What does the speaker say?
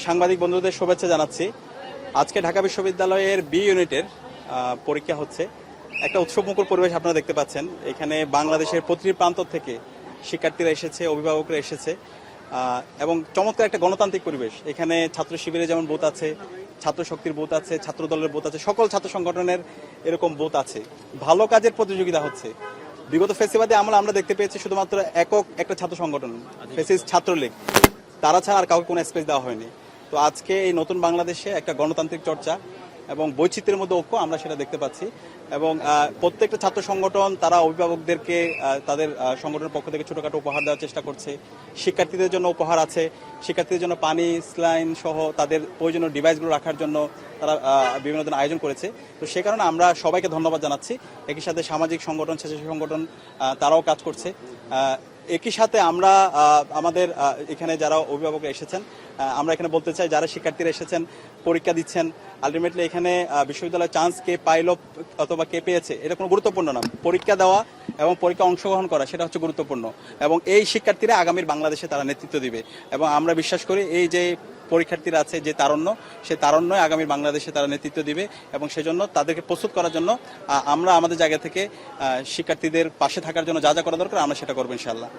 সাংবাদিক বন্ধুদের শুভেচ্ছা জানাচ্ছি। আজকে ঢাকা বিশ্ববিদ্যালয়ের বি ইউনিটের পরীক্ষা হচ্ছে। একটা উৎসবমুখর পরিবেশ আপনারা দেখতে পাচ্ছেন। এখানে বাংলাদেশের প্রতিটি প্রান্ত থেকে শিক্ষার্থীরা এসেছে, অভিভাবকরা এসেছে এবং চমৎকার একটা গণতান্ত্রিক পরিবেশ। এখানে ছাত্র শিবিরে যেমন বুথ আছে, ছাত্র শক্তির বুথ আছে, ছাত্র দলের বুথ আছে, সকল ছাত্র সংগঠনের এরকম বুথ আছে। ভালো কাজের প্রতিযোগিতা হচ্ছে। বিগত ফেসিবাদে আমরা দেখতে পেয়েছি শুধুমাত্র একক একটা ছাত্র সংগঠন, ফেসিস ছাত্রলীগ, তারা ছাড়া আর কাউকে কোনো স্পেস দেওয়া হয়নি। তো আজকে এই নতুন বাংলাদেশে একটা গণতান্ত্রিক চর্চা এবং বৈচিত্র্যের মধ্যে ঐক্য আমরা সেটা দেখতে পাচ্ছি। এবং প্রত্যেকটা ছাত্র সংগঠন তারা অভিভাবকদেরকে তাদের সংগঠনের পক্ষ থেকে ছোটখাটো উপহার দেওয়ার চেষ্টা করছে। শিক্ষার্থীদের জন্য উপহার আছে, শিক্ষার্থীদের জন্য পানি, স্লাইন সহ তাদের প্রয়োজনীয় ডিভাইসগুলো রাখার জন্য তারা বিভিন্ন ধরনের আয়োজন করেছে। তো সে কারণে আমরা সবাইকে ধন্যবাদ জানাচ্ছি। একই সাথে সামাজিক সংগঠন, স্বেচ্ছাসেবী সংগঠন তারাও কাজ করছে। একই সাথে আমরা আমাদের এখানে যারা অভিভাবক এসেছেন, আমরা এখানে বলতে চাই যারা শিক্ষার্থীরা এসেছেন, পরীক্ষা দিচ্ছেন, আলটিমেটলি এখানে বিশ্ববিদ্যালয়ের চান্স কে পাইল অথবা কে পেয়েছে এটা কোনো গুরুত্বপূর্ণ না। পরীক্ষা দেওয়া এবং পরীক্ষা অংশগ্রহণ করা সেটা হচ্ছে গুরুত্বপূর্ণ। এবং এই শিক্ষার্থীরা আগামীর বাংলাদেশে তারা নেতৃত্ব দিবে। এবং আমরা বিশ্বাস করি এই যে পরীক্ষার্থীরা আছে, যে তারুণ্য, সেই তারুণ্যই আগামীর বাংলাদেশে তারা নেতৃত্ব দিবে। এবং সেজন্য তাদেরকে প্রস্তুত করার জন্য আমরা আমাদের জায়গা থেকে শিক্ষার্থীদের পাশে থাকার জন্য যা যা করা দরকার আমরা সেটা করবো ইনশাআল্লাহ।